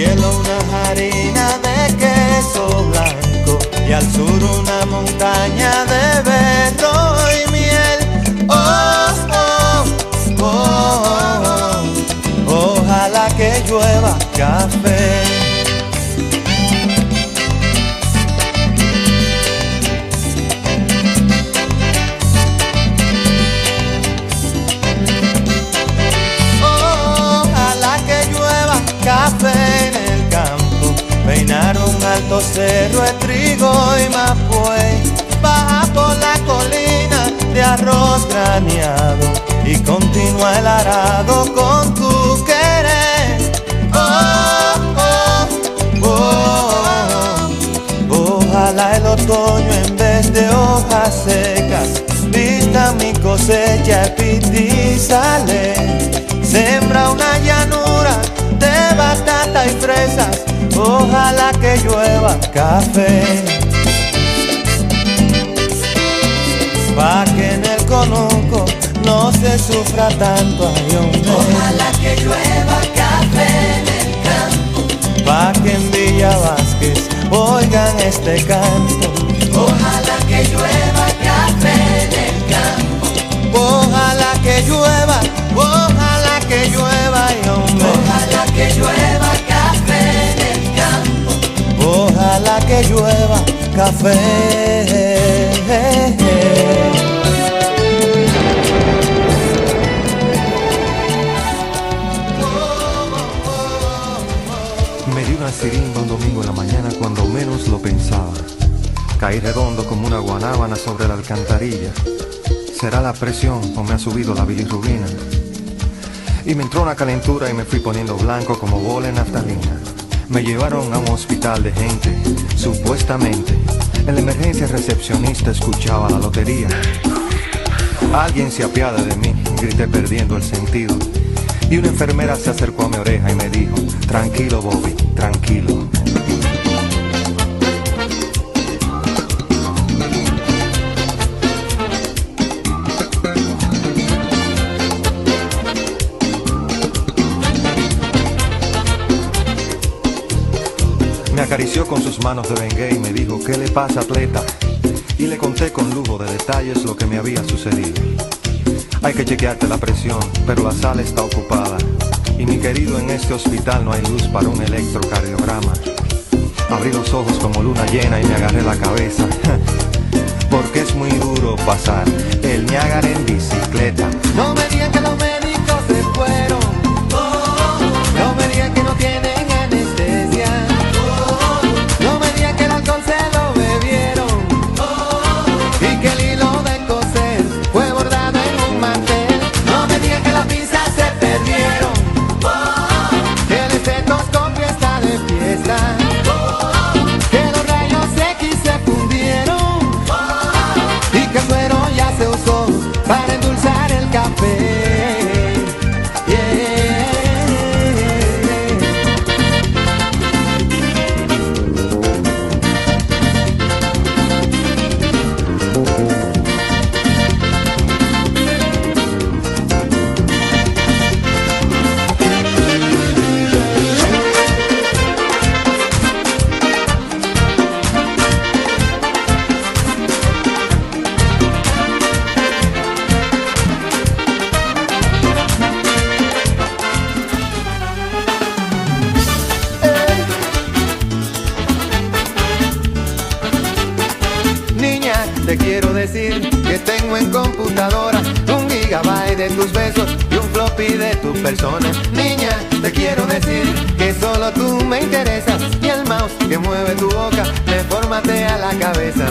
cielo una harina de queso blanco y al sur una montaña de berro y miel. Oh, oh, oh, oh, ojalá que llueva café. Café en el campo, peinar un alto cerro de trigo y mapuey, baja por la colina de arroz graneado y continúa el arado con tu querer. Oh, oh, oh, ojalá el otoño en vez de hojas secas vista mi cosecha epitizale. Sembra una llanura de batata y fresas, ojalá que llueva café. Pa' que en el conuco no se sufra tanto, ay, hombre. Ojalá que llueva café en el campo. Pa' que en Villa Vázquez oigan este canto. Ojalá que llueva café en el campo. Ojalá que llueva, ojalá que llueva, ay, hombre. Ojalá que llueva café en el campo. Ojalá que llueva café. Me dio una sirimba un domingo en la mañana cuando menos lo pensaba. Caí redondo como una guanábana sobre la alcantarilla. ¿Será la presión o me ha subido la bilirrubina? Y me entró una calentura y me fui poniendo blanco como bola en naftalina. Me llevaron a un hospital de gente, supuestamente. En la emergencia recepcionista escuchaba la lotería. Alguien se apiada de mí, grité perdiendo el sentido. Y una enfermera se acercó a mi oreja y me dijo: tranquilo, Bobby, tranquilo. Me acarició con sus manos de bengué y me dijo: ¿qué le pasa, atleta? Y le conté con lujo de detalles lo que me había sucedido. Hay que chequearte la presión, pero la sala está ocupada. Y mi querido, en este hospital no hay luz para un electrocardiograma. Abrí los ojos como luna llena y me agarré la cabeza. Porque es muy duro pasar el Niágara en bicicleta. No me digan que los médicos se fueron. No me digan que no tienen anestesia. No me digan que el alcohol se lo bebieron. Y que el hilo de coser fue bordado en un mantel. No me digan que las pinzas se perdieron. Que el estetoscopio está de fiesta. Que los rayos X se fundieron. Y que el suero ya se usó para endulzar el café. Te quiero decir que tengo en computadora 1 gigabyte de tus besos y un floppy de tu persona. Niña, te quiero decir que solo tú me interesas y el mouse que mueve tu boca me formatea la cabeza.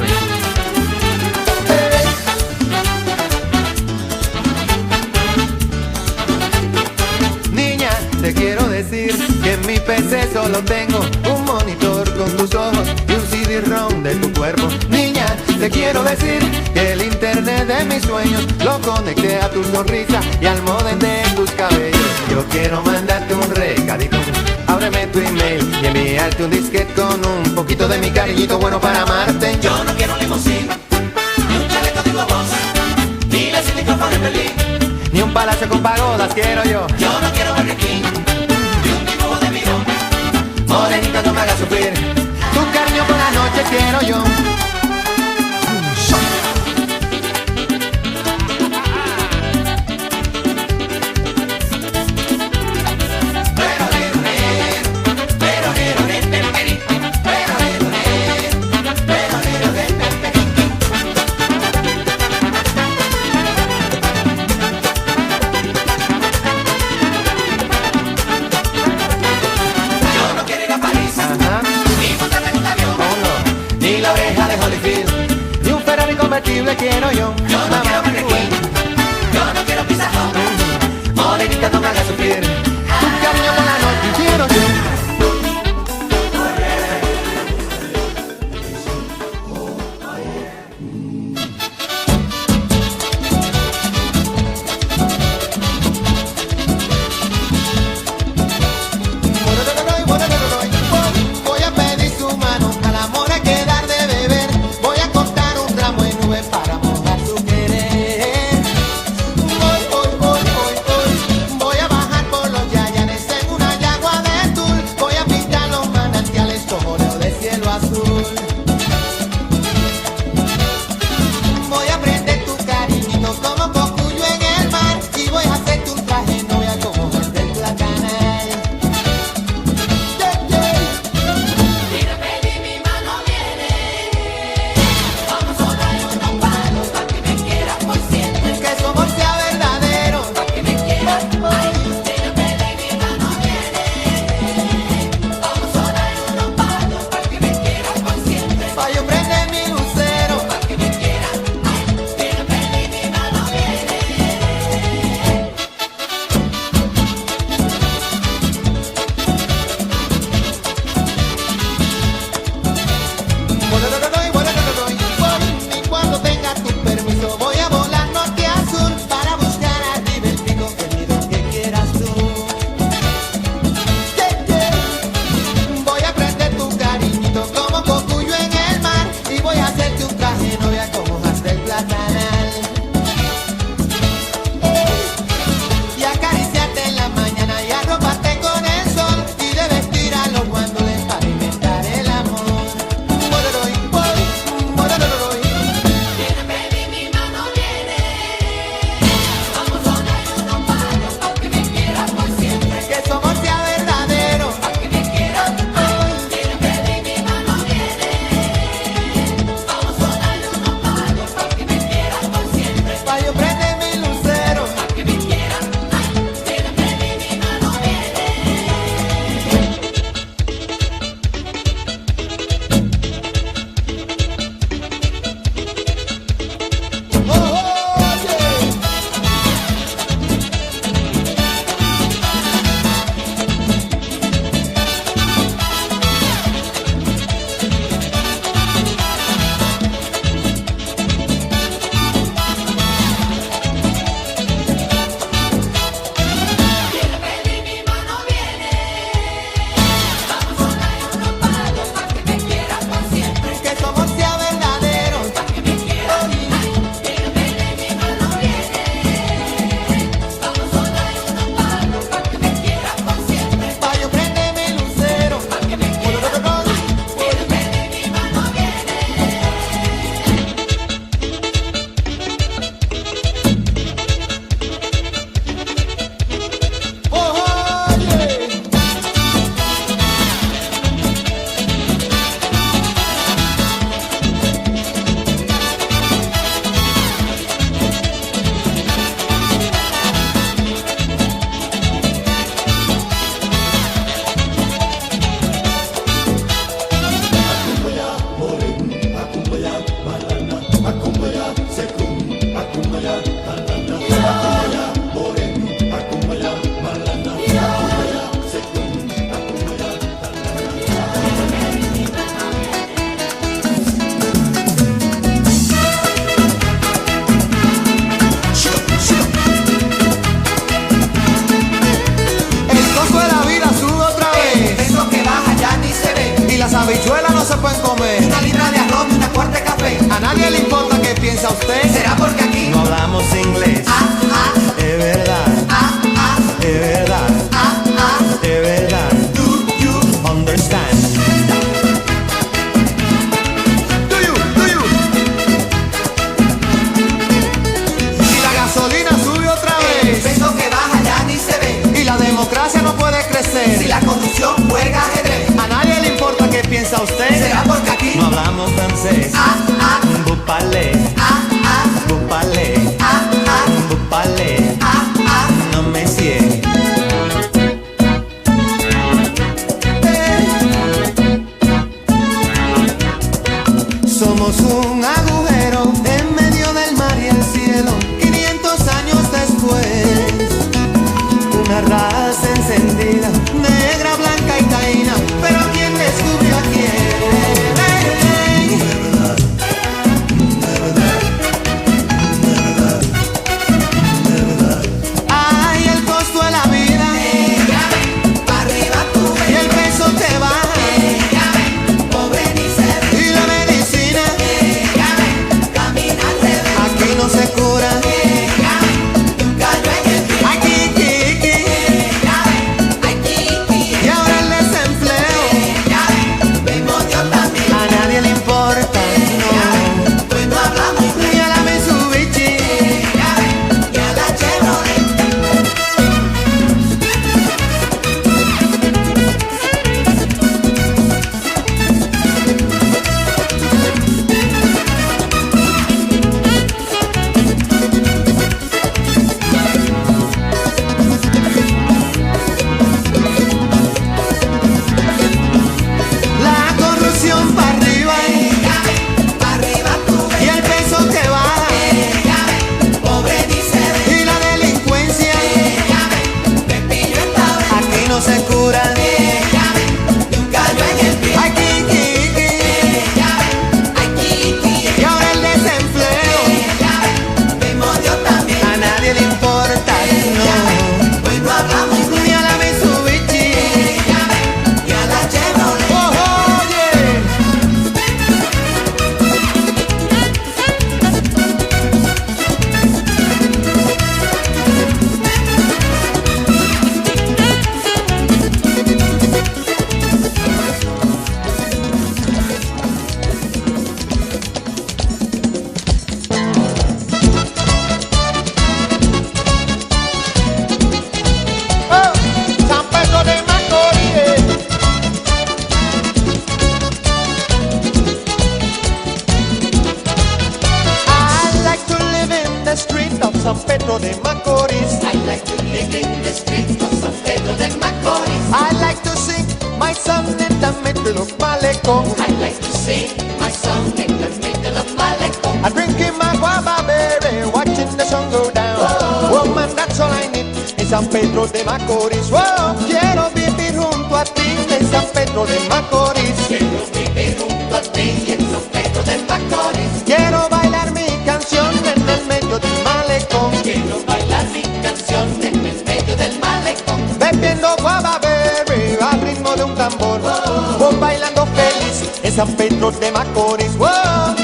Niña, te quiero decir que en mi PC solo tengo un monitor con tus ojos y un CD-ROM de tu cuerpo. Niña, te quiero decir que el internet de mis sueños lo conecté a tu sonrisa y al modem de tus cabellos. Yo quiero mandarte un recadito, ábreme tu email y enviarte un disquete con un poquito de mi cariñito bueno para amarte. Yo no quiero limusina, ni un chaleco de globos, ni la micrófono en Berlín, ni un palacio con pagodas quiero yo. Yo no quiero Burger King, ni un dibujo de Mirón. sufrir. Tu cariño por la noche quiero yo. Quiero yo. Yo no quiero Burger King, yo no quiero Pizza Hut. Morenita, no me hagas sufrir. Tu cariño por la noche quiero yo. Voy a pedir su mano, al amor hay que dar de beber. Voy a contar un tramo de nubes para mojar su querer. Voy a bajar por los yayanes en una yagua de tul. Voy a pintar los manantiales con óleo de cielo azul. Voy a prender tu cariñito como cocuyo en el mar. Y voy a hacerte un traje novia como hojas del platanal. Mira, baby, mi mano viene. Vamos a dar unos palos para que me quieras por siempre. Que su amor sea verdadero. Pa' que me quieras. Ay, mira, baby, mi mano viene. Vamos a dar unos palos para que me quieras por siempre. Pa' yo prender mi lucero. Pa' que me quieras. Ay, mira, baby, mi mano viene. Y cuando tenga tu permiso voy a volar norte a sur para buscar arriba el pico, el nido que quieras tú. Voy a prender tu cariñito como cocuyo en el mar y voy a hacerte un traje novia como hojas del platanal. Y acariciarte en la mañana y arroparte con el sol y de vestir a los guandules para inventar el amor. Mira, baby, mi mano viene. Vamos a dar unos palos pa' que me quieras por siempre. Que su amor sea verdadero. Pa' que me quieras. Ay, mira, baby, mi mano viene. Vamos a dar unos palos pa' que me quieras por siempre. Pa' yo prender mi lucero. Pa' que me quieras. Ay, mira, baby, mi mano viene. Mira, baby, mi mano viene. Vamos a dar unos palos pa' que me quieras por siempre. Que su amor sea verdadero. Pa' que me quieras. Ay, mira, baby, mi mano viene. Vamos a dar unos palos pa' que me quieras por siempre. Pa' yo prender mi lucero. Pa' que me quieras. Mira, baby, mi mano viene. El costo de la vida sube otra vez. Eso que baja ya ni se ve. Y las habichuelas no se pueden comer. Una libra de arroz y una cuarta de café. A nadie le importa qué piensa usted. ¿Será porque aquí? No hablamos inglés. Es verdad. Es verdad. Es verdad. Do you Understand. a usted. Será porque aquí No hablamos francés. Vous parlez, vous parlez, vous parlez. No monsieur. Somos un agujero en medio del mar y el cielo. 500 años después, una raza encendida, negra, blanca y taína. Pero ¿quién descubrió a quién? Ay, el costo de la vida, pa' arriba tú ves, y el peso te baja, pobre ni se ve, y la medicina camina al revés, aquí no se cura. un gallo en el pie, Aquí, Kiki, ay, Kiki, y ahora el desempleo. vemos Dios también, A nadie le importa, no, pues no hablamos ni a la Mitsubishi. y a la Chevrolet. La corrupción para arriba Pa' arriba tú ves, y el peso te baja, pobre ni se ve, y la delincuencia Pepillo esta vez, aquí no se cura. un gallo en el pie, Aquí, Kiki, ay, Kiki, y ahora el desempleo. vemos Dios también, A nadie le importa, no, pues no hablamos ni a la Mitsubishi. y a la Chevrolet. Oh, oye. San Pedro de Macorís. I like to live in the street of San Pedro de Macorís. I like to live in the streets of San Pedro de Macorís. I like to sing my song in the middle of Malecón. I like to sing my song in the middle of Malecón. I'm drinking my guava berry, watching the sun go down. Woman, that's all I need in San Pedro de Macorís. Whoa, quiero vivir junto a ti en San Pedro de Macorís. Quiero vivir junto a ti en San Pedro de Macorís. Quiero bailar mi canción en el medio del malecón. Quiero bailar mi canción en el medio del Malecón. Bebiendo guava berry al ritmo de un tambor. Voy bailando feliz en San Pedro de Macorís. Whoa.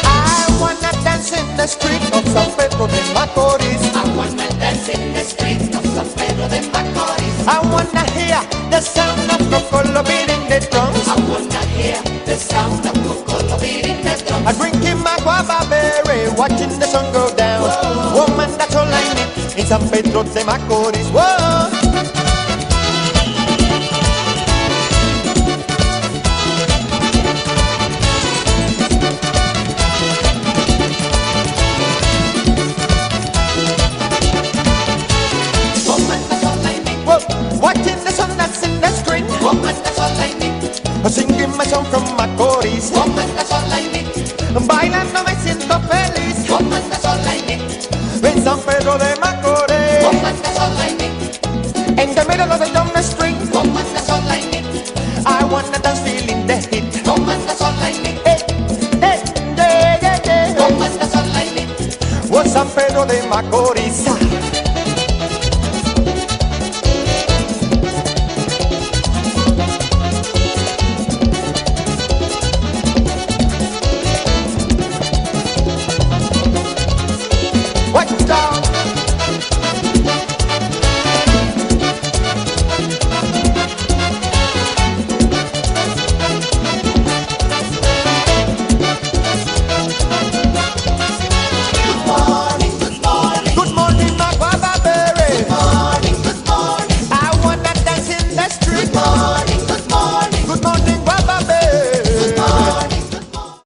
I wanna dance in the street of San Pedro de Macorís. I wanna dance in the streets of San Pedro de Macorís. I wanna hear the sound of Cocolo beating the drums. I wanna hear the sound of Cocolo beating the drums. I'm drinking my guava berry, watching the sun go down. Woman, that's all I need in San Pedro de Macorís. Whoa. Woman, that's all I need. Whoa. Watching the sun that's in the street. Woman, that's all I need. Singing my song from Macorís. Woman, that's all I need. Bailando me siento feliz Woman, that's all I need. en San Pedro de Macorís. Woman, that's all I need. In the middle of the dumb street, Woman, that's all I need. I wanna dance feeling the heat. Woman, that's all I need. Hey, hey, yeah, yeah, yeah. Woman, that's all I need. Oh, San Pedro de Macorís.